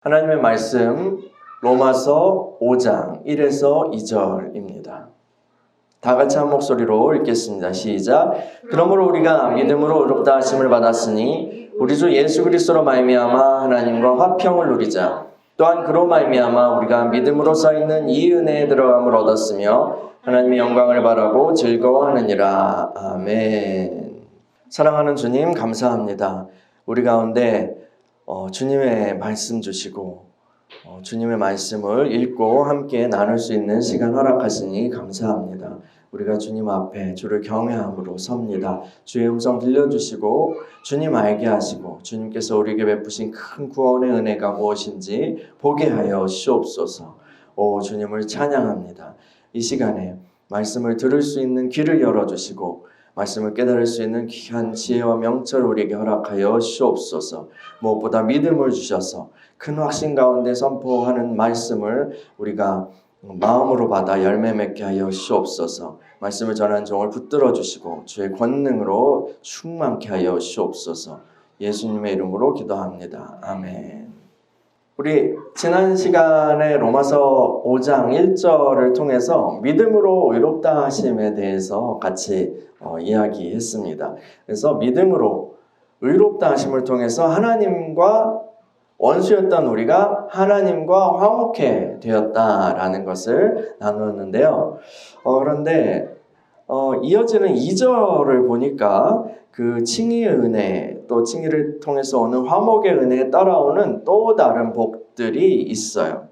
하나님의 말씀 로마서 5장 1에서 2절입니다. 다 같이 한 목소리로 읽겠습니다. 시작. 그러므로 우리가 믿음으로 의롭다 하심을 받았으니 우리 주 예수 그리스도로 말미암아 하나님과 화평을 누리자. 또한 그로 말미암아 우리가 믿음으로 쌓이는 이 은혜에 들어감을 얻었으며 하나님의 영광을 바라고 즐거워하느니라. 아멘. 사랑하는 주님 감사합니다. 우리 가운데 주님의 말씀 주시고 주님의 말씀을 읽고 함께 나눌 수 있는 시간 허락하시니 감사합니다. 우리가 주님 앞에 주를 경외함으로 섭니다. 주의 음성 들려주시고 주님 알게 하시고 주님께서 우리에게 베푸신 큰 구원의 은혜가 무엇인지 보게 하여 주옵소서. 주님을 찬양합니다. 이 시간에 말씀을 들을 수 있는 귀를 열어주시고 말씀을 깨달을 수 있는 귀한 지혜와 명철을 우리에게 허락하여 주옵소서. 무엇보다 믿음을 주셔서 큰 확신 가운데 선포하는 말씀을 우리가 마음으로 받아 열매 맺게 하여 주옵소서. 말씀을 전하는 종을 붙들어 주시고 주의 권능으로 충만케 하여 주옵소서. 예수님의 이름으로 기도합니다. 아멘. 우리 지난 시간에 로마서 5장 1절을 통해서 믿음으로 의롭다 하심에 대해서 같이 이야기했습니다. 그래서 믿음으로 의롭다 하심을 통해서 하나님과 원수였던 우리가 하나님과 화목해 되었다라는 것을 나누었는데요. 그런데 이어지는 2절을 보니까 그 칭의의 은혜, 또 칭의를 통해서 오는 화목의 은혜에 따라오는 또 다른 복들이 있어요.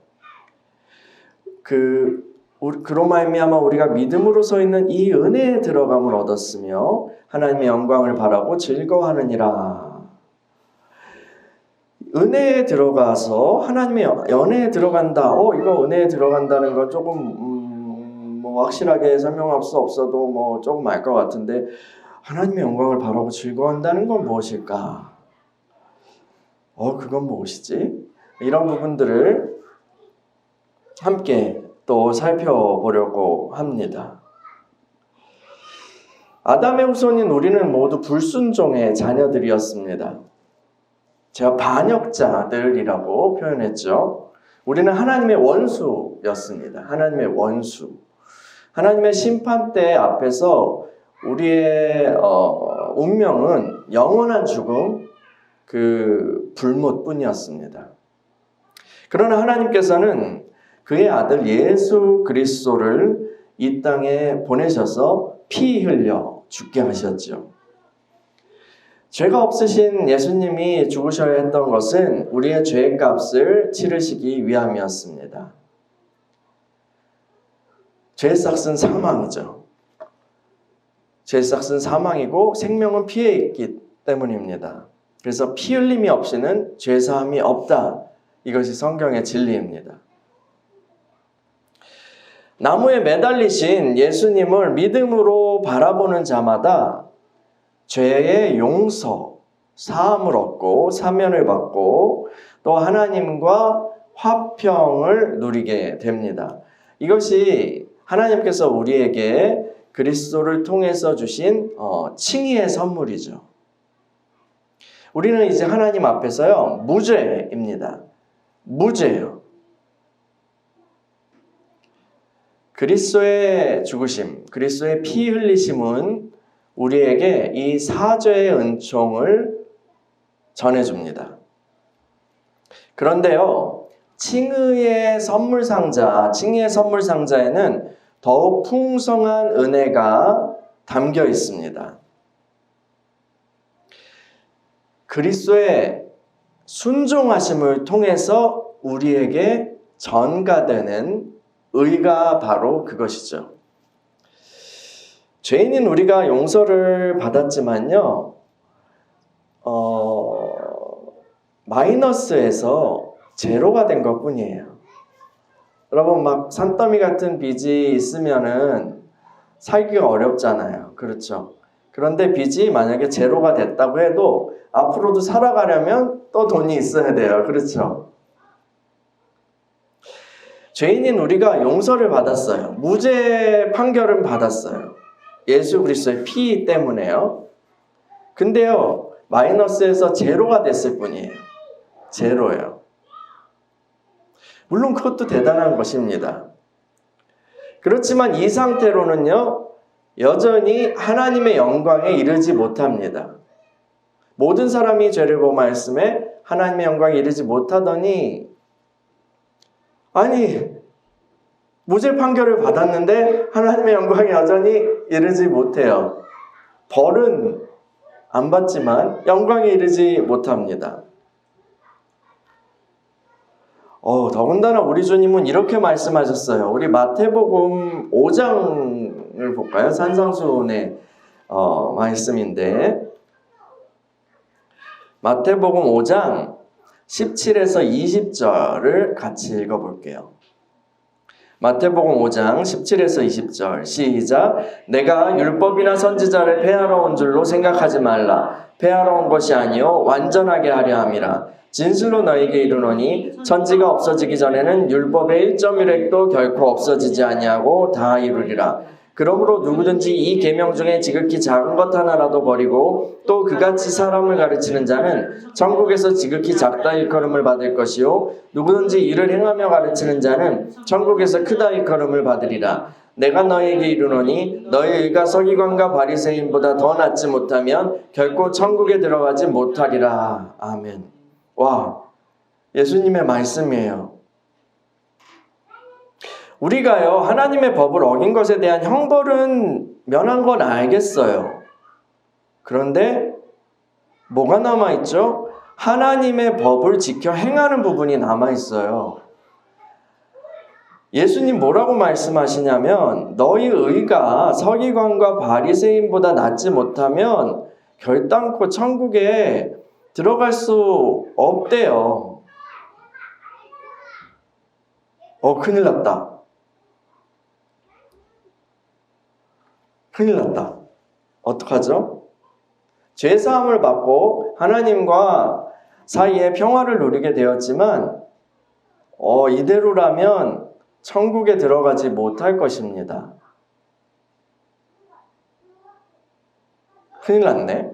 그로 말미암아 우리가 믿음으로 서 있는 이 은혜에 들어감을 얻었으며 하나님의 영광을 바라고 즐거워하느니라. 은혜에 들어가서 하나님의 연애에 들어간다. 이거 은혜에 들어간다는 건 조금 확실하게 설명할 수 없어도 조금 알 것 같은데 하나님의 영광을 바라고 즐거워한다는 건 무엇일까? 그건 무엇이지? 이런 부분들을 함께 또 살펴보려고 합니다. 아담의 후손인 우리는 모두 불순종의 자녀들이었습니다. 제가 반역자들이라고 표현했죠. 우리는 하나님의 원수였습니다. 하나님의 원수. 하나님의 심판대 앞에서 우리의 운명은 영원한 죽음, 그 불못뿐이었습니다. 그러나 하나님께서는 그의 아들 예수 그리스도를 이 땅에 보내셔서 피 흘려 죽게 하셨죠. 죄가 없으신 예수님이 죽으셔야 했던 것은 우리의 죄값을 치르시기 위함이었습니다. 죄의 삭은 사망이죠. 죄의 삭은 사망이고 생명은 피에 있기 때문입니다. 그래서 피 흘림이 없이는 죄 사함이 없다. 이것이 성경의 진리입니다. 나무에 매달리신 예수님을 믿음으로 바라보는 자마다 죄의 용서, 사함을 얻고 사면을 받고 또 하나님과 화평을 누리게 됩니다. 이것이 하나님께서 우리에게 그리스도를 통해서 주신 칭의의 선물이죠. 우리는 이제 하나님 앞에서요 무죄입니다. 무죄예요. 그리스도의 죽으심, 그리스도의 피 흘리심은 우리에게 이 사죄의 은총을 전해줍니다. 그런데요, 칭의의 선물 상자에는 더욱 풍성한 은혜가 담겨 있습니다. 그리스도의 순종하심을 통해서 우리에게 전가되는 의가 바로 그것이죠. 죄인인 우리가 용서를 받았지만요, 마이너스에서 제로가 된 것 뿐이에요. 여러분, 산더미 같은 빚이 있으면은 살기가 어렵잖아요. 그렇죠? 그런데 빚이 만약에 제로가 됐다고 해도 앞으로도 살아가려면 또 돈이 있어야 돼요. 그렇죠? 죄인인 우리가 용서를 받았어요. 무죄 판결은 받았어요. 예수 그리스도의 피 때문에요. 근데요, 마이너스에서 제로가 됐을 뿐이에요. 제로예요. 물론 그것도 대단한 것입니다. 그렇지만 이 상태로는요, 여전히 하나님의 영광에 이르지 못합니다. 모든 사람이 죄를 범하였음에 하나님의 영광에 이르지 못하더니, 아니, 무죄 판결을 받았는데 하나님의 영광에 여전히 이르지 못해요. 벌은 안 받지만 영광에 이르지 못합니다. 더군다나 우리 주님은 이렇게 말씀하셨어요. 우리 마태복음 5장을 볼까요? 산상수훈의 말씀인데, 마태복음 5장 17에서 20절을 같이 읽어볼게요. 마태복음 5장 17에서 20절 시작. 내가 율법이나 선지자를 폐하러 온 줄로 생각하지 말라. 폐하러 온 것이 아니요 완전하게 하려 함이라. 진실로 너에게 이르노니 천지가 없어지기 전에는 율법의 1.1획도 결코 없어지지 아니하고 다 이루리라. 그러므로 누구든지 이 계명 중에 지극히 작은 것 하나라도 버리고 또 그같이 사람을 가르치는 자는 천국에서 지극히 작다 일컬음을 받을 것이요 누구든지 이를 행하며 가르치는 자는 천국에서 크다 일컬음을 받으리라. 내가 너에게 이르노니 너의 의가 서기관과 바리새인보다 더 낫지 못하면 결코 천국에 들어가지 못하리라. 아멘. 와, 예수님의 말씀이에요. 우리가요, 하나님의 법을 어긴 것에 대한 형벌은 면한 건 알겠어요. 그런데 뭐가 남아있죠? 하나님의 법을 지켜 행하는 부분이 남아있어요. 예수님 뭐라고 말씀하시냐면 너희 의가 서기관과 바리새인보다 낫지 못하면 결단코 천국에 들어갈 수 없대요. 큰일 났다. 큰일 났다. 어떡하죠? 죄사함을 받고 하나님과 사이에 평화를 누리게 되었지만 이대로라면 천국에 들어가지 못할 것입니다. 큰일 났네.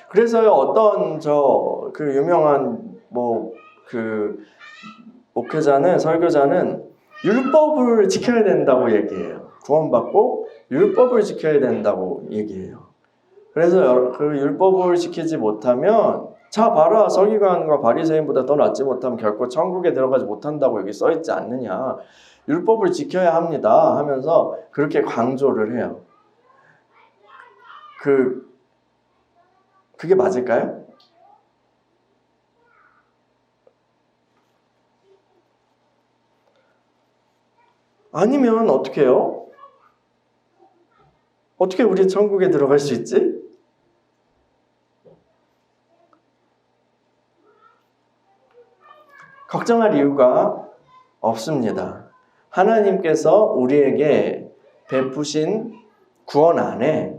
그래서요, 어떤 그 유명한 목회자는, 설교자는 율법을 지켜야 된다고 얘기해요. 구원받고 율법을 지켜야 된다고 얘기해요. 그래서 그 율법을 지키지 못하면 자 봐라, 서기관과 바리새인보다 더 낫지 못하면 결코 천국에 들어가지 못한다고 여기 써있지 않느냐. 율법을 지켜야 합니다 하면서 그렇게 강조를 해요. 그게 맞을까요? 아니면 어떻게 해요? 어떻게 우리 천국에 들어갈 수 있지? 걱정할 이유가 없습니다. 하나님께서 우리에게 베푸신 구원 안에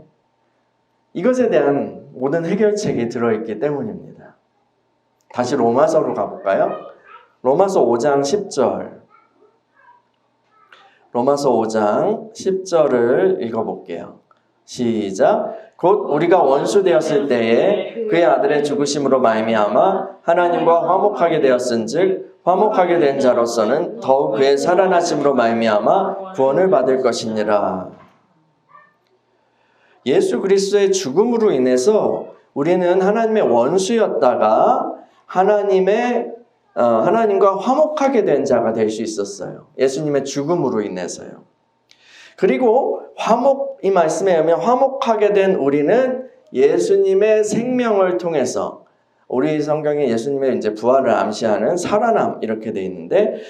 이것에 대한 모든 해결책이 들어있기 때문입니다. 다시 로마서로 가볼까요? 로마서 5장 10절. 로마서 5장 10절을 읽어볼게요. 시작. 곧 우리가 원수 되었을 때에 그의 아들의 죽으심으로 말미암아 하나님과 화목하게 되었은즉 화목하게 된 자로서는 더욱 그의 살아나심으로 말미암아 구원을 받을 것이니라. 예수 그리스도의 죽음으로 인해서 우리는 하나님의 원수였다가 하나님과 화목하게 된 자가 될 수 있었어요. 예수님의 죽음으로 인해서요. 그리고 이 말씀에 의하면 화목하게 된 우리는 예수님의 생명을 통해서, 우리 성경에 예수님의 이제 부활을 암시하는 살아남 이렇게 돼 있는데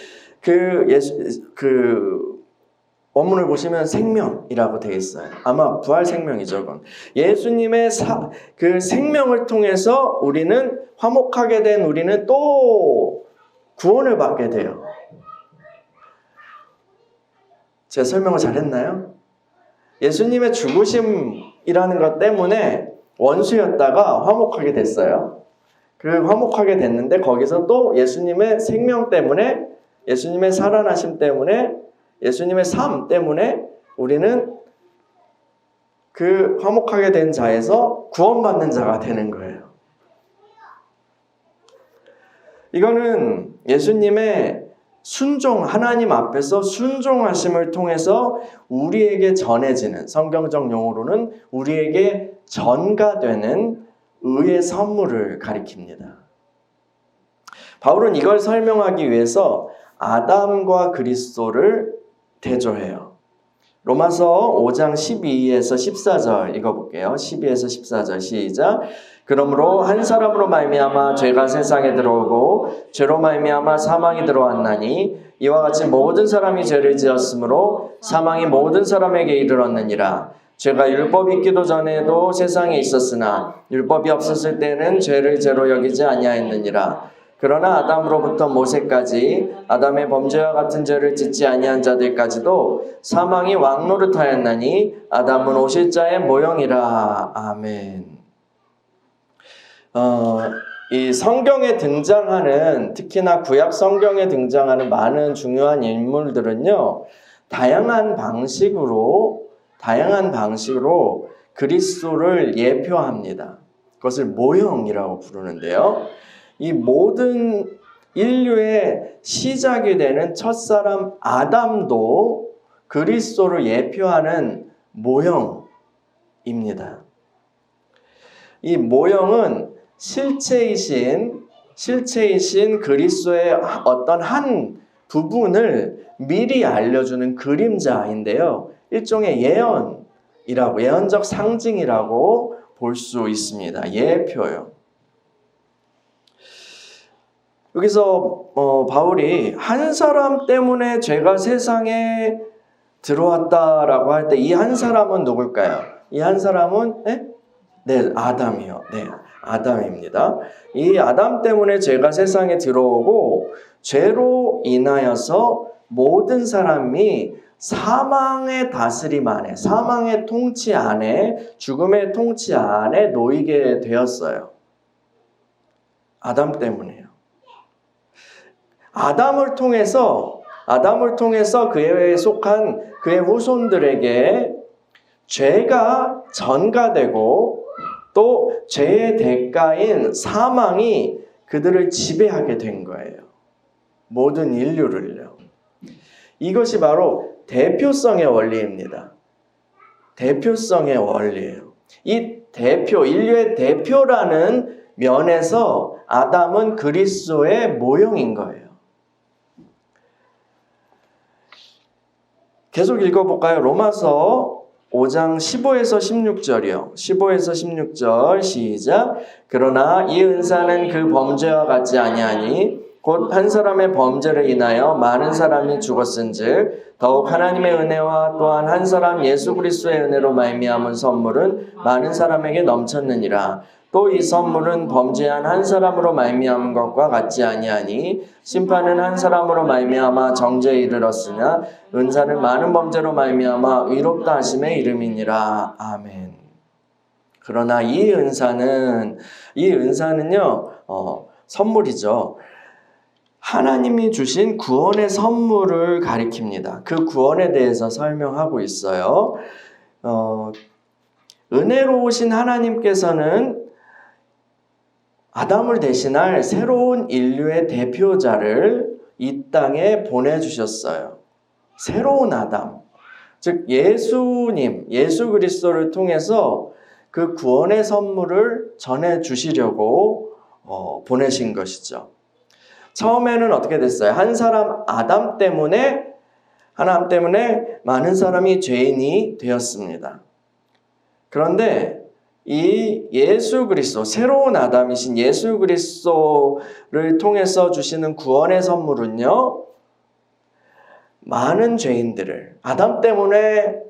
원문을 보시면 생명이라고 되어 있어요. 아마 부활 생명이죠. 그건. 예수님의 그 생명을 통해서 우리는 화목하게 된 우리는 또 구원을 받게 돼요. 제가 설명을 잘했나요? 예수님의 죽으심이라는 것 때문에 원수였다가 화목하게 됐어요. 그 화목하게 됐는데 거기서 또 예수님의 생명 때문에, 예수님의 살아나심 때문에, 예수님의 삶 때문에 우리는 그 화목하게 된 자에서 구원받는 자가 되는 거예요. 이거는 예수님의 하나님 앞에서 순종하심을 통해서 우리에게 전해지는, 성경적 용어로는 우리에게 전가되는 의의 선물을 가리킵니다. 바울은 이걸 설명하기 위해서 아담과 그리스도를 대조해요. 로마서 5장 12에서 14절 읽어볼게요. 12에서 14절 시작. 그러므로 한 사람으로 말미암아 죄가 세상에 들어오고 죄로 말미암아 사망이 들어왔나니 이와 같이 모든 사람이 죄를 지었으므로 사망이 모든 사람에게 이르렀느니라. 죄가 율법이 있기도 전에도 세상에 있었으나 율법이 없었을 때는 죄를 죄로 여기지 아니하였느니라. 그러나 아담으로부터 모세까지 아담의 범죄와 같은 죄를 짓지 아니한 자들까지도 사망이 왕노릇하였나니 아담은 오실 자의 모형이라. 아멘. 이 성경에 등장하는, 특히나 구약 성경에 등장하는 많은 중요한 인물들은요, 다양한 방식으로 그리스도를 예표합니다. 그것을 모형이라고 부르는데요. 이 모든 인류의 시작이 되는 첫사람 아담도 그리스도를 예표하는 모형입니다. 이 모형은 실체이신 그리스도의 어떤 한 부분을 미리 알려주는 그림자인데요. 일종의 예언적 상징이라고 볼 수 있습니다. 예표요. 여기서 바울이 한 사람 때문에 죄가 세상에 들어왔다라고 할 때 이 한 사람은 누굴까요? 이 한 사람은 아담이요. 아담입니다. 이 아담 때문에 죄가 세상에 들어오고 죄로 인하여서 모든 사람이 사망의 다스림 안에, 사망의 통치 안에, 죽음의 통치 안에 놓이게 되었어요. 아담 때문에요. 아담을 통해서 그에 속한 그의 후손들에게 죄가 전가되고 또 죄의 대가인 사망이 그들을 지배하게 된 거예요. 모든 인류를요. 이것이 바로 대표성의 원리입니다. 대표성의 원리예요. 이 인류의 대표라는 면에서 아담은 그리스도의 모형인 거예요. 계속 읽어볼까요? 로마서 5장 15에서 16절이요. 15에서 16절 시작. 그러나 이 은사는 그 범죄와 같지 아니하니 곧 한 사람의 범죄를 인하여 많은 사람이 죽었은즉 더욱 하나님의 은혜와 또한 한 사람 예수 그리스도의 은혜로 말미암은 선물은 많은 사람에게 넘쳤느니라. 또 이 선물은 범죄한 한 사람으로 말미암은 것과 같지 아니하니 심판은 한 사람으로 말미암아 정죄에 이르렀으나 은사는 많은 범죄로 말미암아 의롭다 하심의 이름이니라. 아멘. 그러나 이 은사는요, 선물이죠. 하나님이 주신 구원의 선물을 가리킵니다. 그 구원에 대해서 설명하고 있어요. 은혜로우신 하나님께서는 아담을 대신할 새로운 인류의 대표자를 이 땅에 보내주셨어요. 새로운 아담, 즉 예수님, 예수 그리스도를 통해서 그 구원의 선물을 전해주시려고 보내신 것이죠. 처음에는 어떻게 됐어요? 한 사람 하나님 때문에 많은 사람이 죄인이 되었습니다. 그런데 이 예수 그리스도, 새로운 아담이신 예수 그리스도를 통해서 주시는 구원의 선물은요, 많은 죄인들을, 아담 때문에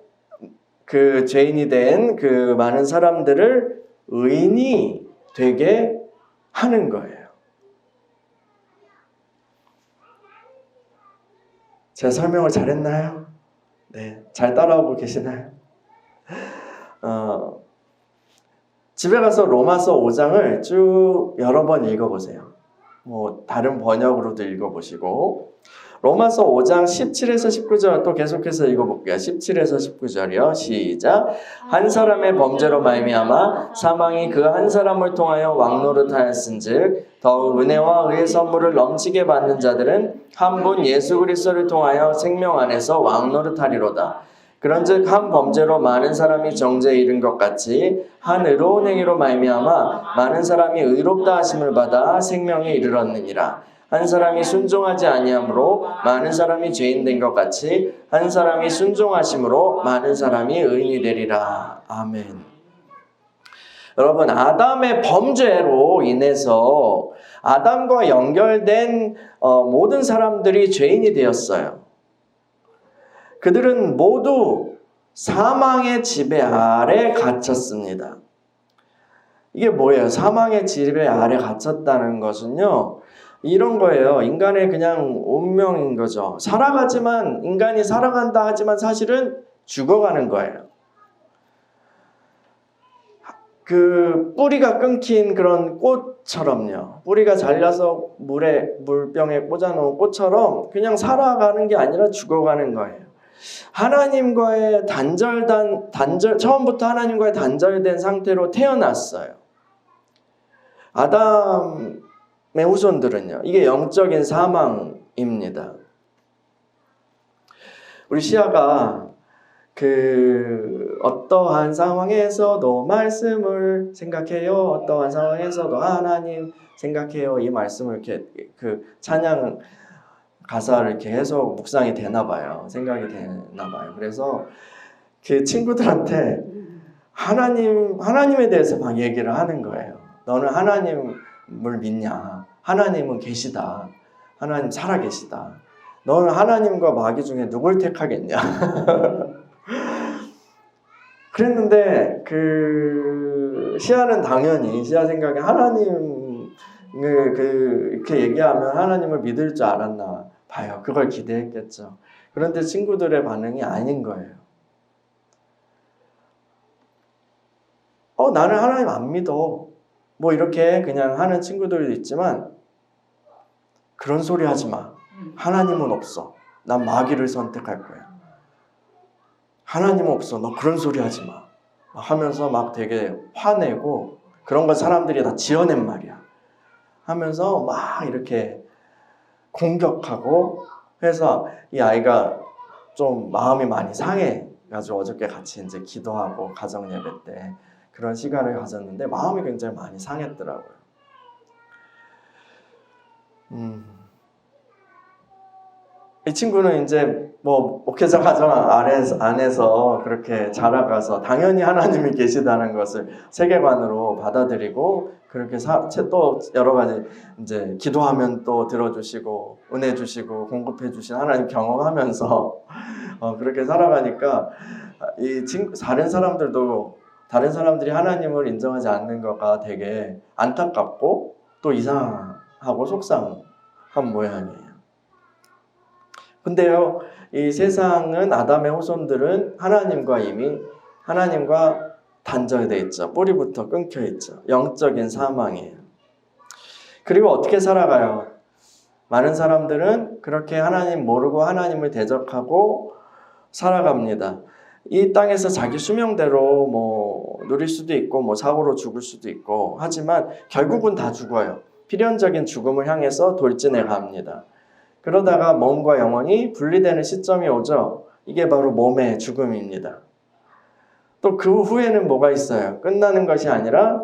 그 죄인이 된 그 많은 사람들을 의인이 되게 하는 거예요. 제가 설명을 잘했나요? 네, 잘 따라오고 계시나요? 집에 가서 로마서 5장을 쭉 여러 번 읽어보세요. 다른 번역으로도 읽어보시고 로마서 5장 17에서 19절 또 계속해서 읽어볼게요. 17에서 19절이요. 시작. 한 사람의 범죄로 말미암아 사망이 그 한 사람을 통하여 왕노릇하였은즉 더욱 은혜와 의의 선물을 넘치게 받는 자들은 한 분 예수 그리스도를 통하여 생명 안에서 왕노릇하리로다. 그런즉 한 범죄로 많은 사람이 정죄에 이른 것 같이 한 의로운 행위로 말미암아 많은 사람이 의롭다 하심을 받아 생명에 이르렀느니라. 한 사람이 순종하지 아니함으로 많은 사람이 죄인 된 것 같이 한 사람이 순종하심으로 많은 사람이 의인이 되리라. 아멘. 여러분, 아담의 범죄로 인해서 아담과 연결된 모든 사람들이 죄인이 되었어요. 그들은 모두 사망의 지배 아래 갇혔습니다. 이게 뭐예요? 사망의 지배 아래 갇혔다는 것은요, 이런 거예요. 인간의 그냥 운명인 거죠. 살아가지만, 인간이 살아간다 하지만 사실은 죽어가는 거예요. 그 뿌리가 끊긴 그런 꽃처럼요. 뿌리가 잘려서 물병에 꽂아놓은 꽃처럼 그냥 살아가는 게 아니라 죽어가는 거예요. 하나님과의 처음부터 하나님과의 단절된 상태로 태어났어요. 아담의 후손들은요. 이게 영적인 사망입니다. 우리 시아가 어떠한 상황에서도 말씀을 생각해요. 어떠한 상황에서도 하나님 생각해요. 이 말씀을 이렇게 찬양 가사를 이렇게 해서 묵상이 되나 봐요. 생각이 되나 봐요. 그래서 그 친구들한테 하나님에 대해서 막 얘기를 하는 거예요. 너는 하나님을 믿냐? 하나님은 계시다. 하나님 살아 계시다. 너는 하나님과 마귀 중에 누굴 택하겠냐? 그랬는데 시아는 당연히 시아 생각에 하나님을 이렇게 얘기하면 하나님을 믿을 줄 알았나 봐요. 그걸 기대했겠죠. 그런데 친구들의 반응이 아닌 거예요. 나는 하나님 안 믿어. 뭐 이렇게 그냥 하는 친구들도 있지만 그런 소리 하지 마. 하나님은 없어. 난 마귀를 선택할 거야. 하나님은 없어. 너 그런 소리 하지 마. 하면서 막 되게 화내고 그런 건 사람들이 다 지어낸 말이야. 하면서 막 이렇게 공격하고 해서 이 아이가 좀 마음이 많이 상해가지고 어저께 같이 이제 기도하고 가정 예배 때 그런 시간을 가졌는데 마음이 굉장히 많이 상했더라고요. 이 친구는 이제 뭐 목회자 가정 안에서 그렇게 자라가서 당연히 하나님이 계시다는 것을 세계관으로 받아들이고 그렇게 또 여러 가지 이제 기도하면 또 들어주시고 은혜 주시고 공급해 주신 하나님 경험하면서 그렇게 살아가니까 다른 사람들이 하나님을 인정하지 않는 거가 되게 안타깝고 또 이상하고 속상한 모양이에요. 근데요, 이 세상은 아담의 후손들은 하나님과 단절되어 있죠. 뿌리부터 끊겨 있죠. 영적인 사망이에요. 그리고 어떻게 살아가요? 많은 사람들은 그렇게 하나님 모르고 하나님을 대적하고 살아갑니다. 이 땅에서 자기 수명대로 뭐 누릴 수도 있고 뭐 사고로 죽을 수도 있고 하지만 결국은 다 죽어요. 필연적인 죽음을 향해서 돌진해 갑니다. 그러다가 몸과 영혼이 분리되는 시점이 오죠. 이게 바로 몸의 죽음입니다. 또 그 후에는 뭐가 있어요? 끝나는 것이 아니라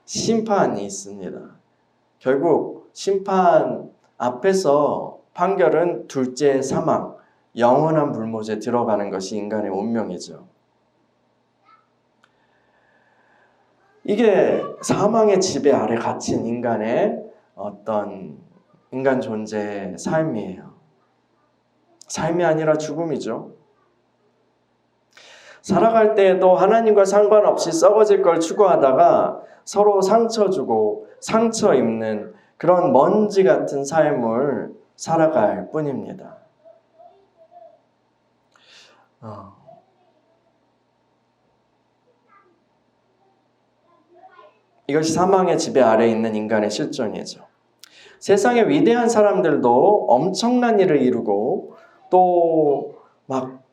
심판이 있습니다. 결국 심판 앞에서 판결은 둘째 사망, 영원한 불못에 들어가는 것이 인간의 운명이죠. 이게 사망의 지배 아래 갇힌 인간의 어떤 인간 존재의 삶이에요. 삶이 아니라 죽음이죠. 살아갈 때에도 하나님과 상관없이 썩어질 걸 추구하다가 서로 상처 주고 상처 입는 그런 먼지 같은 삶을 살아갈 뿐입니다. 이것이 사망의 지배 아래 있는 인간의 실존이죠. 세상의 위대한 사람들도 엄청난 일을 이루고 또 막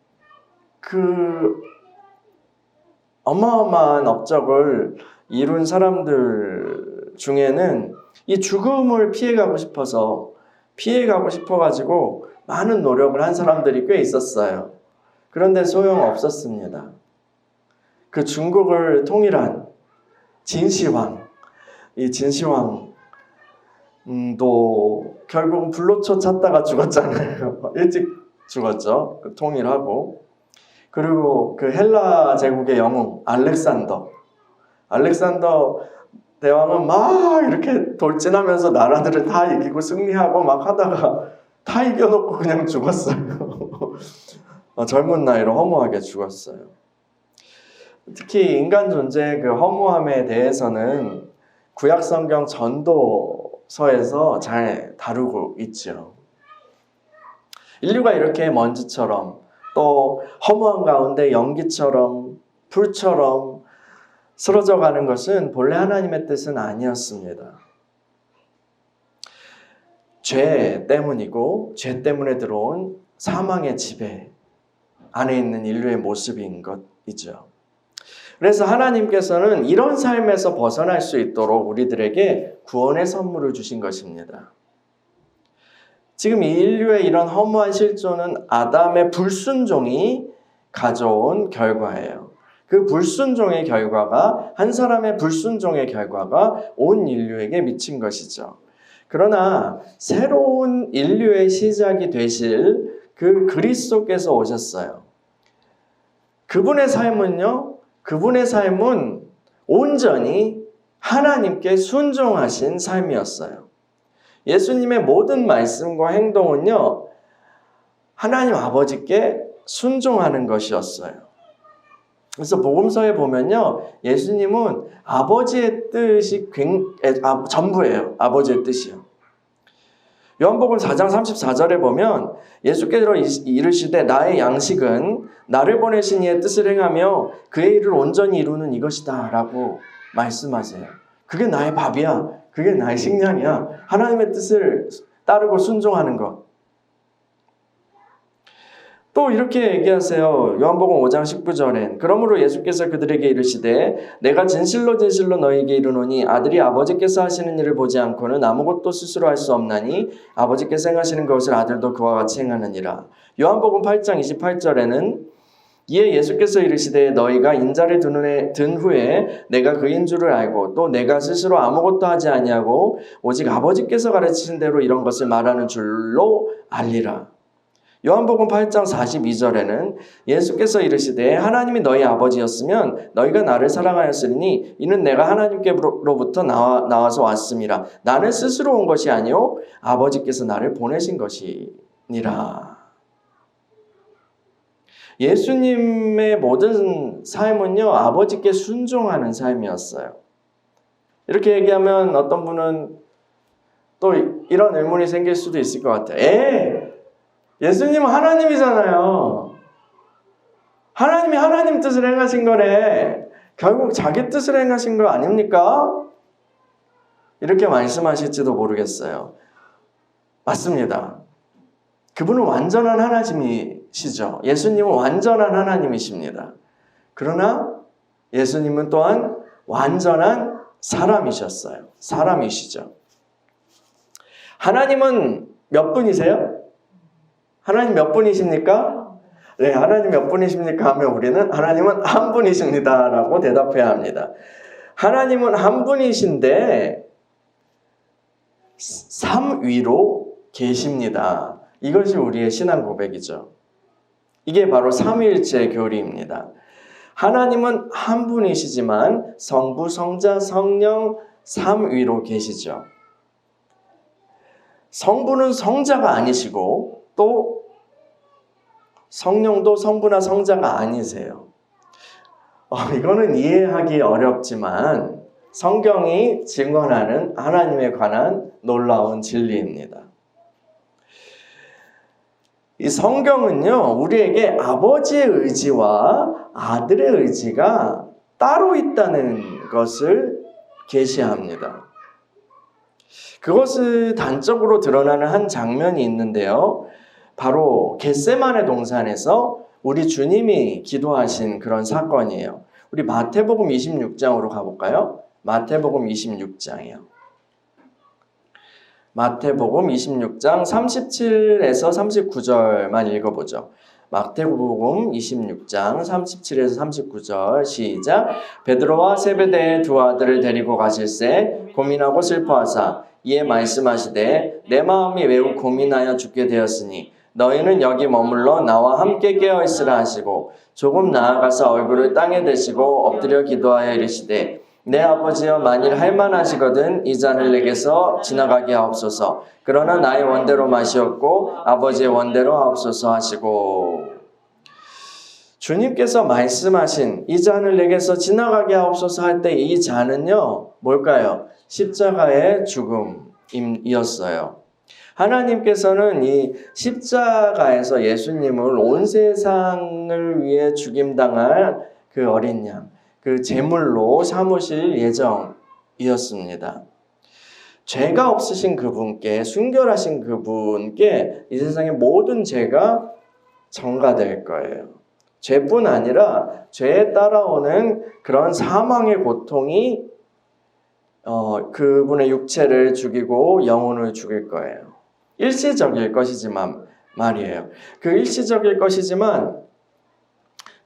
그 어마어마한 업적을 이룬 사람들 중에는 이 죽음을 피해가고 싶어가지고 많은 노력을 한 사람들이 꽤 있었어요. 그런데 소용없었습니다. 그 중국을 통일한 진시황, 이 진시황도 결국은 불로초 찾다가 죽었잖아요. 일찍 죽었죠. 통일하고. 그리고 그 헬라 제국의 영웅 알렉산더 대왕은 막 이렇게 돌진하면서 나라들을 다 이기고 승리하고 막 하다가 다 이겨놓고 그냥 죽었어요. 젊은 나이로 허무하게 죽었어요. 특히 인간 존재의 그 허무함에 대해서는 구약 성경 전도서에서 잘 다루고 있죠. 인류가 이렇게 먼지처럼 또 허무한 가운데 연기처럼 불처럼 쓰러져 가는 것은 본래 하나님의 뜻은 아니었습니다. 죄 때문이고 죄 때문에 들어온 사망의 지배 안에 있는 인류의 모습인 것이죠. 그래서 하나님께서는 이런 삶에서 벗어날 수 있도록 우리들에게 구원의 선물을 주신 것입니다. 지금 이 인류의 이런 허무한 실존은 아담의 불순종이 가져온 결과예요. 그 불순종의 결과가 한 사람의 불순종의 결과가 온 인류에게 미친 것이죠. 그러나 새로운 인류의 시작이 되실 그 그리스도께서 오셨어요. 그분의 삶은 온전히 하나님께 순종하신 삶이었어요. 예수님의 모든 말씀과 행동은요, 하나님 아버지께 순종하는 것이었어요. 그래서 복음서에 보면요, 예수님은 아버지의 뜻이 전부예요. 아버지의 뜻이요. 요한복음 4장 34절에 보면 예수께서 이르시되 나의 양식은 나를 보내신 이의 뜻을 행하며 그의 일을 온전히 이루는 이것이다 라고 말씀하세요. 그게 나의 밥이야. 그게 나의 식량이야. 하나님의 뜻을 따르고 순종하는 것. 또 이렇게 얘기하세요. 요한복음 5장 19절엔 그러므로 예수께서 그들에게 이르시되 내가 진실로 너희에게 이르노니 아들이 아버지께서 하시는 일을 보지 않고는 아무것도 스스로 할 수 없나니 아버지께서 행하시는 것을 아들도 그와 같이 행하느니라. 요한복음 8장 28절에는 이에 예수께서 이르시되 너희가 인자를 든 후에 내가 그인 줄을 알고 또 내가 스스로 아무것도 하지 아니하고 오직 아버지께서 가르치신 대로 이런 것을 말하는 줄로 알리라. 요한복음 8장 42절에는 예수께서 이르시되 하나님이 너희 아버지였으면 너희가 나를 사랑하였으니 이는 내가 하나님께로부터 나와서 왔음이라. 나는 스스로 온 것이 아니요 아버지께서 나를 보내신 것이니라. 예수님의 모든 삶은요, 아버지께 순종하는 삶이었어요. 이렇게 얘기하면 어떤 분은 또 이런 의문이 생길 수도 있을 것 같아요. 예수님은 하나님이잖아요. 하나님이 하나님 뜻을 행하신 거래. 결국 자기 뜻을 행하신 거 아닙니까? 이렇게 말씀하실지도 모르겠어요. 맞습니다. 그분은 완전한 하나님이시죠. 예수님은 완전한 하나님이십니다. 그러나 예수님은 또한 완전한 사람이셨어요. 사람이시죠. 하나님은 몇 분이세요? 하나님 몇 분이십니까? 네, 하나님 몇 분이십니까? 하면 우리는 하나님은 한 분이십니다 라고 대답해야 합니다. 하나님은 한 분이신데 삼위로 계십니다. 이것이 우리의 신앙 고백이죠. 이게 바로 삼위일체 교리입니다. 하나님은 한 분이시지만 성부, 성자, 성령 삼위로 계시죠. 성부는 성자가 아니시고 또 성령도 성부나 성자가 아니세요. 이거는 이해하기 어렵지만 성경이 증언하는 하나님에 관한 놀라운 진리입니다. 이 성경은요, 우리에게 아버지의 의지와 아들의 의지가 따로 있다는 것을 계시합니다. 그것을 단적으로 드러나는 한 장면이 있는데요. 바로 겟세마네 동산에서 우리 주님이 기도하신 그런 사건이에요. 우리 마태복음 26장으로 가볼까요? 마태복음 26장이요. 마태복음 26장 37에서 39절만 읽어보죠. 마태복음 26장 37에서 39절 시작. 베드로와 세베대의 두 아들을 데리고 가실새 고민하고 슬퍼하사 이에 말씀하시되 내 마음이 매우 고민하여 죽게 되었으니 너희는 여기 머물러 나와 함께 깨어있으라 하시고 조금 나아가서 얼굴을 땅에 대시고 엎드려 기도하여 이르시되 내 아버지여 만일 할만하시거든 이 잔을 내게서 지나가게 하옵소서. 그러나 나의 원대로 마시옵고 아버지의 원대로 하옵소서 하시고 주님께서 말씀하신 이 잔을 내게서 지나가게 하옵소서 할 때 이 잔은요 뭘까요? 십자가의 죽음이었어요. 하나님께서는 이 십자가에서 예수님을 온 세상을 위해 죽임당할 그 어린 양, 그 제물로 삼으실 예정이었습니다. 죄가 없으신 그분께, 순결하신 그분께 이 세상의 모든 죄가 전가될 거예요. 죄뿐 아니라 죄에 따라오는 그런 사망의 고통이 그분의 육체를 죽이고 영혼을 죽일 거예요. 일시적일 것이지만 말이에요. 그 일시적일 것이지만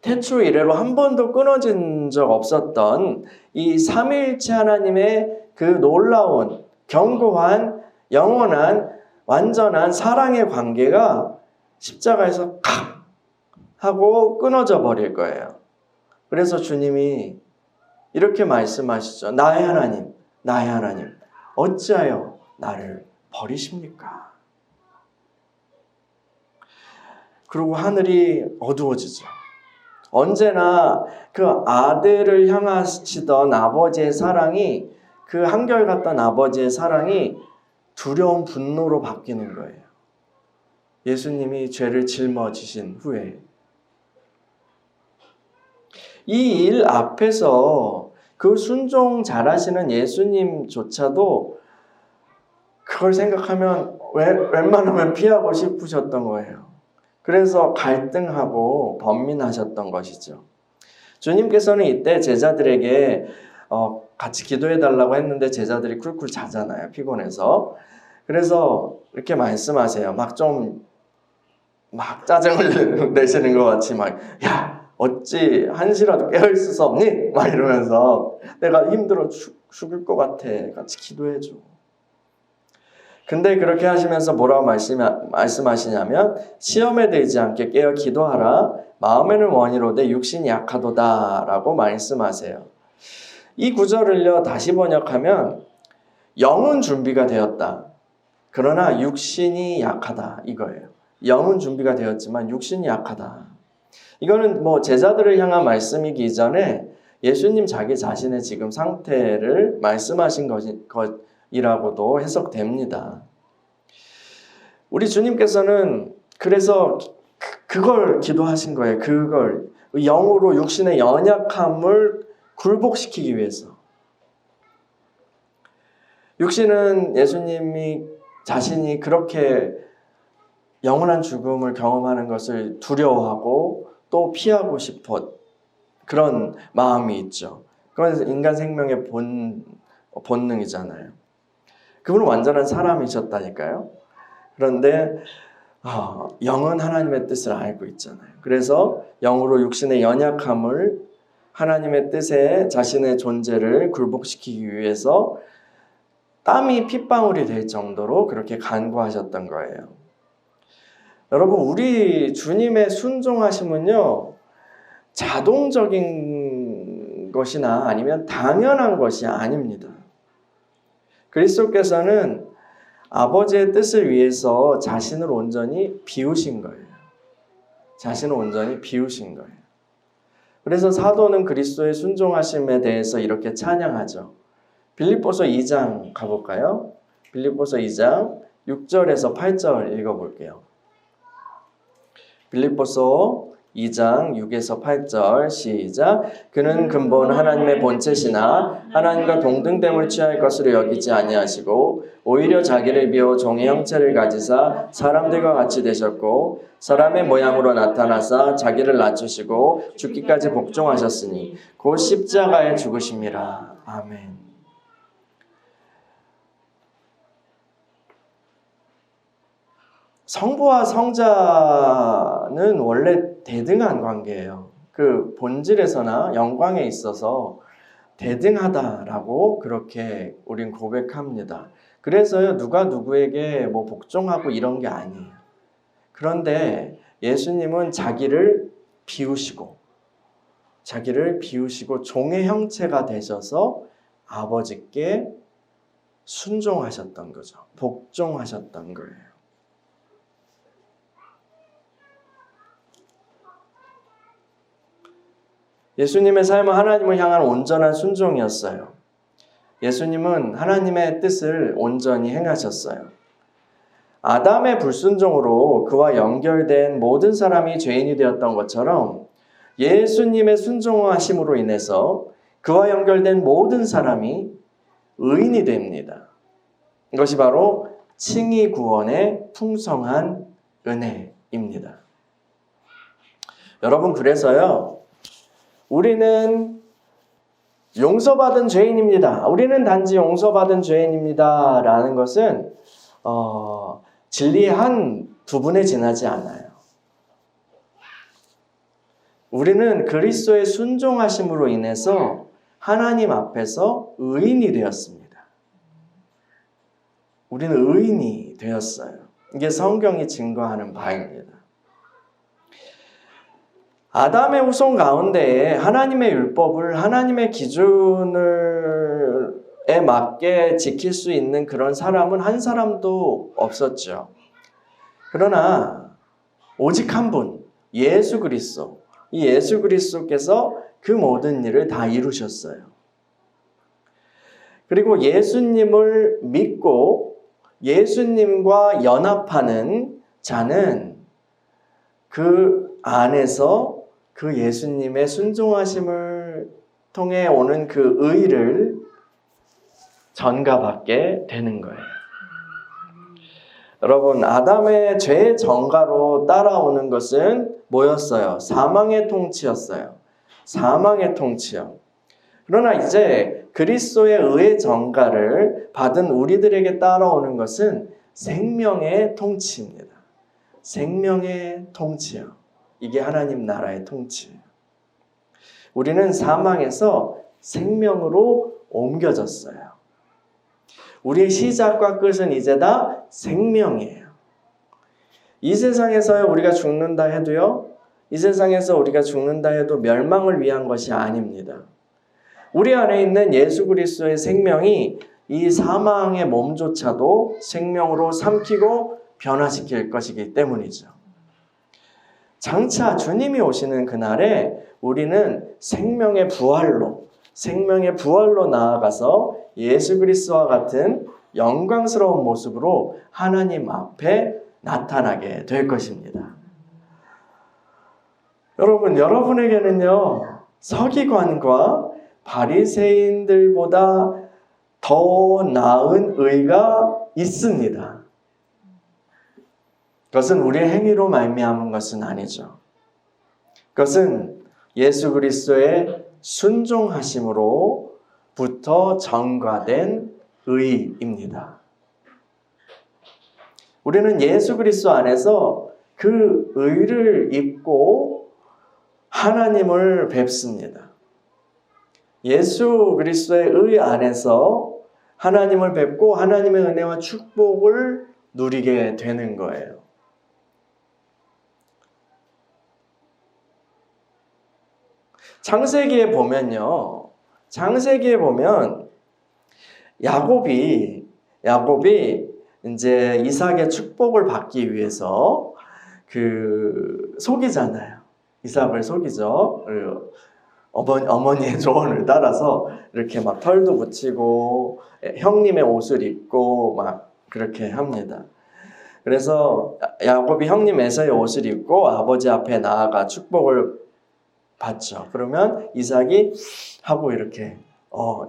태초 이래로 한 번도 끊어진 적 없었던 이 삼위일체 하나님의 그 놀라운 견고한 영원한 완전한 사랑의 관계가 십자가에서 칵 하고 끊어져 버릴 거예요. 그래서 주님이 이렇게 말씀하시죠. 나의 하나님, 나의 하나님, 어찌하여 나를 버리십니까? 그리고 하늘이 어두워지죠. 언제나 그 아들을 향하시던 아버지의 사랑이, 그 한결같던 아버지의 사랑이 두려운 분노로 바뀌는 거예요. 예수님이 죄를 짊어지신 후에. 이 일 앞에서 그 순종 잘하시는 예수님조차도 그걸 생각하면 웬만하면 피하고 싶으셨던 거예요. 그래서 갈등하고 번민하셨던 것이죠. 주님께서는 이때 제자들에게 같이 기도해달라고 했는데 제자들이 쿨쿨 자잖아요. 피곤해서. 그래서 이렇게 말씀하세요. 막 짜증을 내시는 것 같이 야, 어찌 한시라도 깨어있을 수 없니? 막 이러면서 내가 힘들어 죽을 것 같아. 같이 기도해줘. 근데 그렇게 하시면서 뭐라고 말씀하시냐면 시험에 들지 않게 깨어 기도하라. 마음에는 원이로되 육신이 약하도다 라고 말씀하세요. 이 구절을요 다시 번역하면 영은 준비가 되었다. 그러나 육신이 약하다 이거예요. 영은 준비가 되었지만 육신이 약하다. 이거는 제자들을 향한 말씀이기 전에 예수님 자기 자신의 지금 상태를 말씀하신 것이라고도 해석됩니다. 우리 주님께서는 그래서 그걸 기도하신 거예요. 그걸 영으로 육신의 연약함을 굴복시키기 위해서. 육신은 예수님이 자신이 그렇게 영원한 죽음을 경험하는 것을 두려워하고 또 피하고 싶어 그런 마음이 있죠. 그건 인간 생명의 본능이잖아요. 그분은 완전한 사람이셨다니까요. 그런데 영은 하나님의 뜻을 알고 있잖아요. 그래서 영으로 육신의 연약함을 하나님의 뜻에 자신의 존재를 굴복시키기 위해서 땀이 핏방울이 될 정도로 그렇게 간구하셨던 거예요. 여러분, 우리 주님의 순종하심은요, 자동적인 것이나 아니면 당연한 것이 아닙니다. 그리스도께서는 아버지의 뜻을 위해서 자신을 온전히 비우신 거예요. 자신을 온전히 비우신 거예요. 그래서 사도는 그리스도의 순종하심에 대해서 이렇게 찬양하죠. 빌립보서 2장 가볼까요? 빌립보서 2장 6절에서 8절 읽어볼게요. 빌립보서 2장 6에서 8절 시작. 그는 근본 하나님의 본체시나 하나님과 동등됨을 취할 것으로 여기지 아니하시고 오히려 자기를 비워 종의 형체를 가지사 사람들과 같이 되셨고 사람의 모양으로 나타나사 자기를 낮추시고 죽기까지 복종하셨으니 곧 십자가에 죽으심이라. 아멘. 성부와 성자는 원래 대등한 관계예요. 그 본질에서나 영광에 있어서 대등하다라고 그렇게 우린 고백합니다. 그래서요, 누가 누구에게 뭐 복종하고 이런 게 아니에요. 그런데 예수님은 자기를 비우시고 종의 형체가 되셔서 아버지께 순종하셨던 거죠. 복종하셨던 거예요. 예수님의 삶은 하나님을 향한 온전한 순종이었어요. 예수님은 하나님의 뜻을 온전히 행하셨어요. 아담의 불순종으로 그와 연결된 모든 사람이 죄인이 되었던 것처럼 예수님의 순종하심으로 인해서 그와 연결된 모든 사람이 의인이 됩니다. 이것이 바로 칭의 구원의 풍성한 은혜입니다. 여러분, 그래서요, 우리는 용서받은 죄인입니다. 우리는 단지 용서받은 죄인입니다. 라는 것은 진리의 한 부분에 지나지 않아요. 우리는 그리스도의 순종하심으로 인해서 하나님 앞에서 의인이 되었습니다. 우리는 의인이 되었어요. 이게 성경이 증거하는 바입니다. 아담의 후손 가운데에 하나님의 율법을 하나님의 기준에 맞게 지킬 수 있는 그런 사람은 한 사람도 없었죠. 그러나 오직 한 분, 예수 그리스도. 이 예수 그리스도께서 그 모든 일을 다 이루셨어요. 그리고 예수님을 믿고 예수님과 연합하는 자는 그 안에서 그 예수님의 순종하심을 통해 오는 그 의를 전가받게 되는 거예요. 여러분, 아담의 죄의 전가로 따라오는 것은 뭐였어요? 사망의 통치였어요. 사망의 통치요. 그러나 이제 그리스도의 의의 전가를 받은 우리들에게 따라오는 것은 생명의 통치입니다. 생명의 통치요. 이게 하나님 나라의 통치예요. 우리는 사망에서 생명으로 옮겨졌어요. 우리의 시작과 끝은 이제 다 생명이에요. 이 세상에서 우리가 죽는다 해도요, 이 세상에서 우리가 죽는다 해도 멸망을 위한 것이 아닙니다. 우리 안에 있는 예수 그리스도의 생명이 이 사망의 몸조차도 생명으로 삼키고 변화시킬 것이기 때문이죠. 장차 주님이 오시는 그날에 우리는 생명의 부활로 나아가서 예수 그리스도와 같은 영광스러운 모습으로 하나님 앞에 나타나게 될 것입니다. 여러분, 여러분에게는요, 서기관과 바리새인들보다 더 나은 의가 있습니다. 그것은 우리의 행위로 말미암은 것은 아니죠. 그것은 예수 그리스도의 순종하심으로부터 전가된 의입니다. 우리는 예수 그리스도 안에서 그 의를 입고 하나님을 뵙습니다. 예수 그리스도의 의 안에서 하나님을 뵙고 하나님의 은혜와 축복을 누리게 되는 거예요. 창세기에 보면 야곱이 이제 이삭의 축복을 받기 위해서 속이잖아요. 이삭을 속이죠. 어머니의 조언을 따라서 이렇게 막 털도 붙이고 형님의 옷을 입고 막 그렇게 합니다. 그래서 야곱이 형님 에서의 옷을 입고 아버지 앞에 나아가 축복을 받죠. 그러면 이삭이 하고 이렇게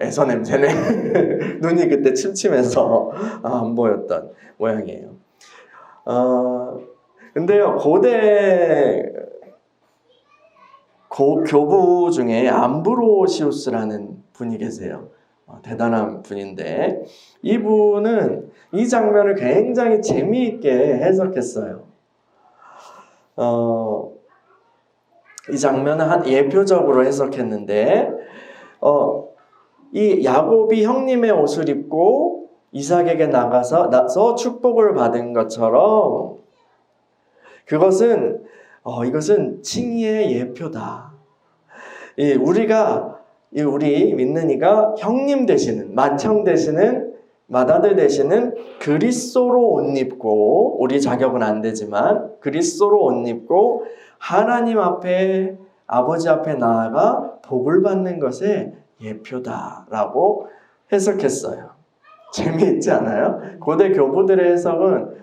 에서 냄새네. 눈이 그때 침침해서 안 보였던 모양이에요. 근데요, 고대 교부 중에 암브로시우스라는 분이 계세요. 대단한 분인데 이분은 이 장면을 굉장히 재미있게 해석했어요. 이 장면을 한 예표적으로 해석했는데 이 야곱이 형님의 옷을 입고 이삭에게 나서 축복을 받은 것처럼 이것은 칭의의 예표다. 우리 믿는 이가 형님 되시는, 맏형 되시는, 맏아들 되시는 그리스도로 옷 입고, 우리 자격은 안 되지만 그리스도로 옷 입고 하나님 앞에, 아버지 앞에 나아가 복을 받는 것의 예표다라고 해석했어요. 재미있지 않아요? 고대 교부들의 해석은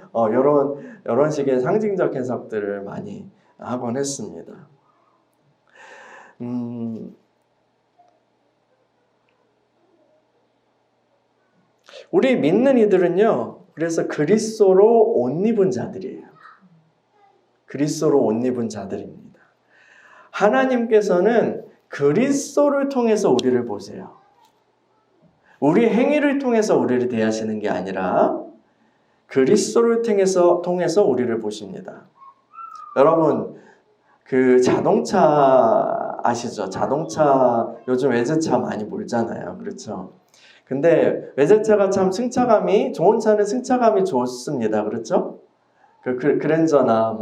이런 식의 상징적 해석들을 많이 하곤 했습니다. 우리 믿는 이들은요, 그래서 그리스도로 옷 입은 자들이에요. 그리스도로 옷 입은 자들입니다. 하나님께서는 그리스도를 통해서 우리를 보세요. 우리 행위를 통해서 우리를 대하시는 게 아니라 그리스도를 통해서 우리를 보십니다. 여러분, 그 자동차 아시죠? 자동차 요즘 외제차 많이 몰잖아요. 그렇죠? 근데 외제차가 참 좋은 차는 승차감이 좋습니다. 그렇죠? 그랜저나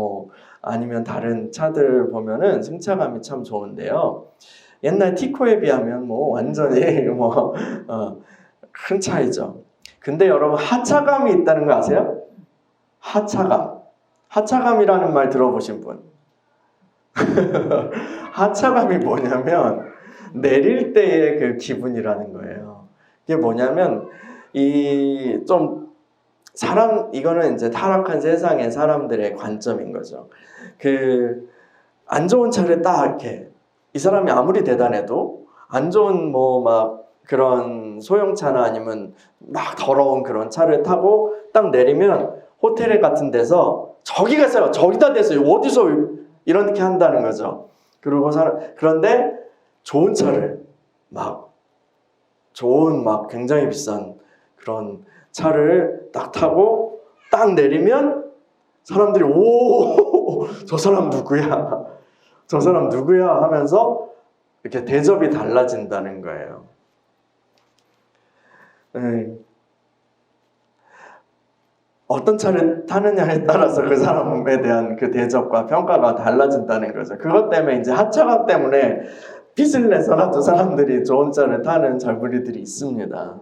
아니면 다른 차들 보면은 승차감이 참 좋은데요. 옛날 티코에 비하면 완전히 큰 차이죠. 근데 여러분, 하차감이 있다는 거 아세요? 하차감이라는 말 들어보신 분? 하차감이 뭐냐면 내릴 때의 그 기분이라는 거예요. 이게 뭐냐면 이거는 이제 타락한 세상의 사람들의 관점인 거죠. 안 좋은 차를 딱 이렇게, 이 사람이 아무리 대단해도 안 좋은 그런 소형차나 아니면 막 더러운 그런 차를 타고 딱 내리면 호텔 같은 데서 저기 가세요, 저기다 대세요, 어디서 이렇게 한다는 거죠. 그런데 좋은 차를 굉장히 비싼 그런 차를 딱 타고 딱 내리면 사람들이 저 사람 누구야? 저 사람 누구야? 하면서 이렇게 대접이 달라진다는 거예요. 어떤 차를 타느냐에 따라서 그 사람에 대한 그 대접과 평가가 달라진다는 거죠. 그것 때문에 이제 하차감 때문에 빚을 내서라도 사람들이 좋은 차를 타는 젊은이들이 있습니다.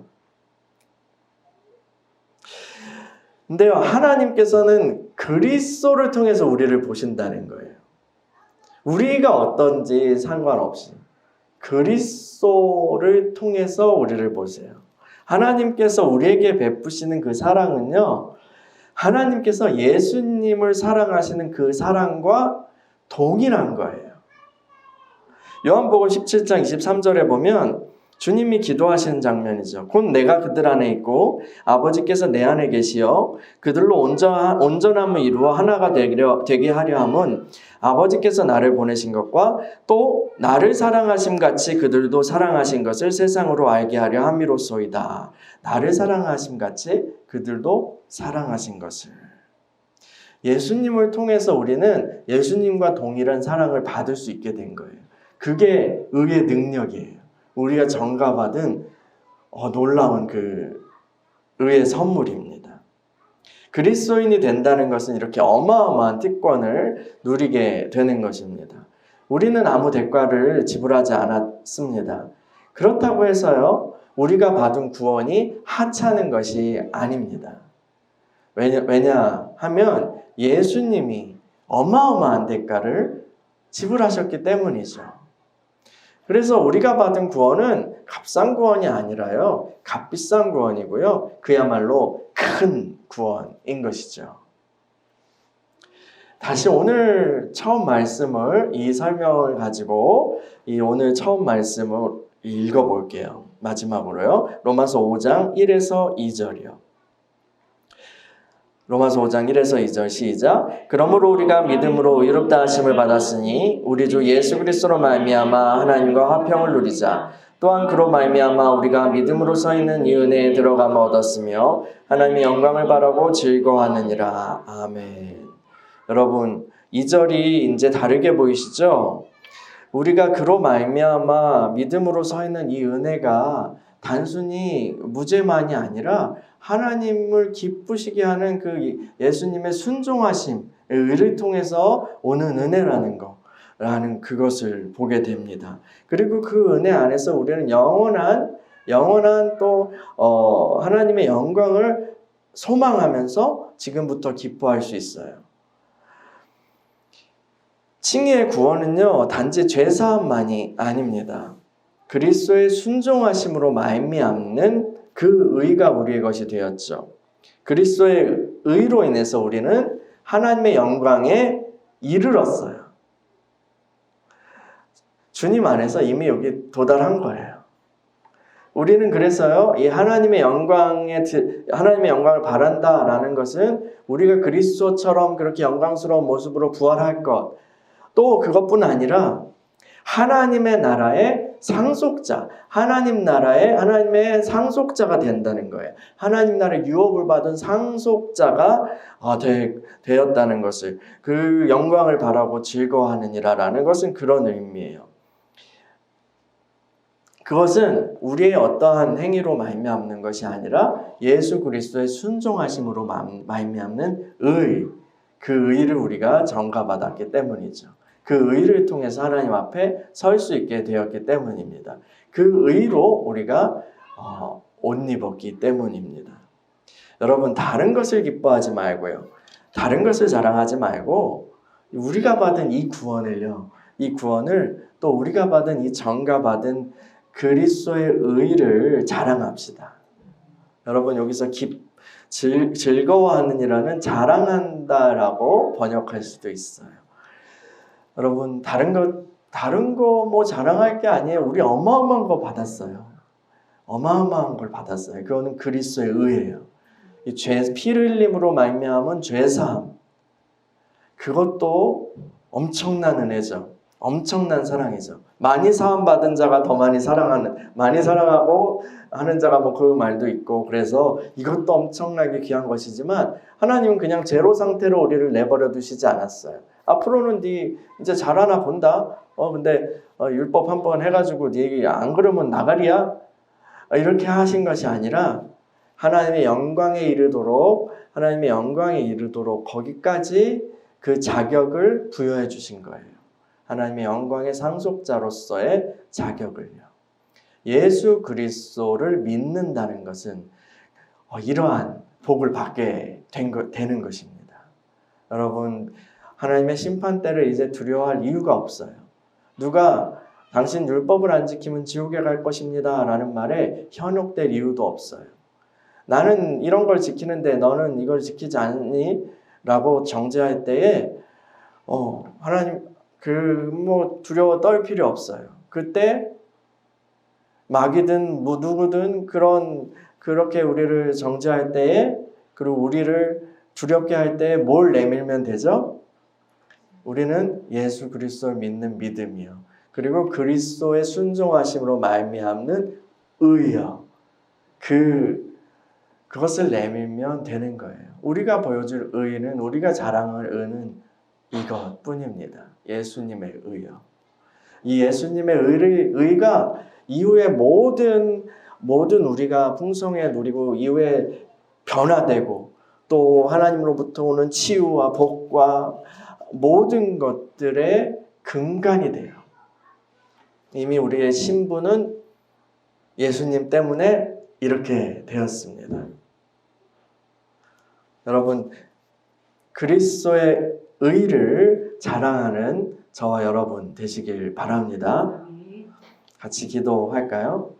근데요, 하나님께서는 그리스도를 통해서 우리를 보신다는 거예요. 우리가 어떤지 상관없이 그리스도를 통해서 우리를 보세요. 하나님께서 우리에게 베푸시는 그 사랑은요, 하나님께서 예수님을 사랑하시는 그 사랑과 동일한 거예요. 요한복음 17장 23절에 보면 주님이 기도하시는 장면이죠. 곧 내가 그들 안에 있고 아버지께서 내 안에 계시어 그들로 온전함을 이루어 하나가 되게 하려 함은 아버지께서 나를 보내신 것과 또 나를 사랑하심 같이 그들도 사랑하신 것을 세상으로 알게 하려 함이로소이다. 나를 사랑하심 같이 그들도 사랑하신 것을. 예수님을 통해서 우리는 예수님과 동일한 사랑을 받을 수 있게 된 거예요. 그게 의의 능력이에요. 우리가 전가받은 놀라운 그 의의 선물입니다. 그리스도인이 된다는 것은 이렇게 어마어마한 특권을 누리게 되는 것입니다. 우리는 아무 대가를 지불하지 않았습니다. 그렇다고 해서요, 우리가 받은 구원이 하찮은 것이 아닙니다. 왜냐하면 예수님이 어마어마한 대가를 지불하셨기 때문이죠. 그래서 우리가 받은 구원은 값싼 구원이 아니라요, 값비싼 구원이고요, 그야말로 큰 구원인 것이죠. 다시 오늘 처음 말씀을 이 설명을 가지고 이 오늘 처음 말씀을 읽어볼게요. 마지막으로요. 로마서 5장 1에서 2절이요. 로마서 5장 1에서 2절 시작. 그러므로 우리가 믿음으로 의롭다 하심을 받았으니 우리 주 예수 그리스도로 말미암아 하나님과 화평을 누리자. 또한 그로 말미암아 우리가 믿음으로 서 있는 이 은혜에 들어감을 얻었으며 하나님의 영광을 바라고 즐거워하느니라. 아멘. 여러분 2절이 이제 다르게 보이시죠? 우리가 그로 말미암아 믿음으로 서 있는 이 은혜가 단순히 무죄만이 아니라 하나님을 기쁘시게 하는 그 예수님의 순종하심, 의를 통해서 오는 은혜라는 거라는 그것을 보게 됩니다. 그리고 그 은혜 안에서 우리는 영원한 또 하나님의 영광을 소망하면서 지금부터 기뻐할 수 있어요. 칭의의 구원은요, 단지 죄사함만이 아닙니다. 그리스도의 순종하심으로 말미암는 그 의가 우리의 것이 되었죠. 그리스도의 의로 인해서 우리는 하나님의 영광에 이르렀어요. 주님 안에서 이미 여기 도달한 거예요. 우리는 그래서요, 이 하나님의 영광을 바란다라는 것은 우리가 그리스도처럼 그렇게 영광스러운 모습으로 부활할 것, 또 그것뿐 아니라 하나님의 나라의 상속자, 하나님의 상속자가 된다는 거예요. 하나님 나라의 유업을 받은 상속자가 되었다는 것을, 그 영광을 바라고 즐거워하느니라라는 것은 그런 의미예요. 그것은 우리의 어떠한 행위로 말미암는 것이 아니라 예수 그리스도의 순종하심으로 말미암는 의, 그 의를 우리가 전가받았기 때문이죠. 그 의를 통해서 하나님 앞에 설 수 있게 되었기 때문입니다. 그 의로 우리가 옷 입었기 때문입니다. 여러분, 다른 것을 기뻐하지 말고요. 다른 것을 자랑하지 말고 우리가 받은 이 구원을 또 우리가 받은 이 전가받은 그리스도의 의를 자랑합시다. 여러분, 여기서 즐거워하느니라는 자랑한다라고 번역할 수도 있어요. 여러분, 다른 거 뭐 자랑할 게 아니에요. 우리 어마어마한 거 받았어요. 어마어마한 걸 받았어요. 그거는 그리스도의 의예요. 이 피를 흘림으로 말미암은 죄사함. 그것도 엄청난 은혜죠. 엄청난 사랑이죠. 많이 사함 받은 자가 더 많이 사랑하고 하는 자가 뭐 그 말도 있고, 그래서 이것도 엄청나게 귀한 것이지만 하나님은 그냥 제로 상태로 우리를 내버려 두시지 않았어요. 앞으로는 네 이제 잘하나 본다. 근데 율법 한번 해가지고 네 안 그러면 나가리야. 이렇게 하신 것이 아니라 하나님의 영광에 이르도록 거기까지 그 자격을 부여해 주신 거예요. 하나님의 영광의 상속자로서의 자격을요. 예수 그리스도를 믿는다는 것은 이러한 복을 받게 되는 것입니다. 여러분, 하나님의 심판대를 이제 두려워할 이유가 없어요. 누가 당신 율법을 안 지키면 지옥에 갈 것입니다 라는 말에 현혹될 이유도 없어요. 나는 이런 걸 지키는데 너는 이걸 지키지 않니? 라고 정죄할 때에 하나님 두려워 떨 필요 없어요. 그때 마귀든 누구든 그렇게 우리를 정죄할 때에, 그리고 우리를 두렵게 할 때에 뭘 내밀면 되죠? 우리는 예수 그리스도를 믿는 믿음이요. 그리고 그리스도의 순종하심으로 말미암는 의요. 그것을 내밀면 되는 거예요. 우리가 보여줄 의는, 우리가 자랑할 의는 이것뿐입니다. 예수님의 의요. 이 예수님의 의가 이후에 모든 우리가 풍성해 누리고 이후에 변화되고 또 하나님으로부터 오는 치유와 복과 모든 것들의 근간이 돼요. 이미 우리의 신분은 예수님 때문에 이렇게 되었습니다. 여러분, 그리스도의 의를 자랑하는 저와 여러분 되시길 바랍니다. 같이 기도할까요?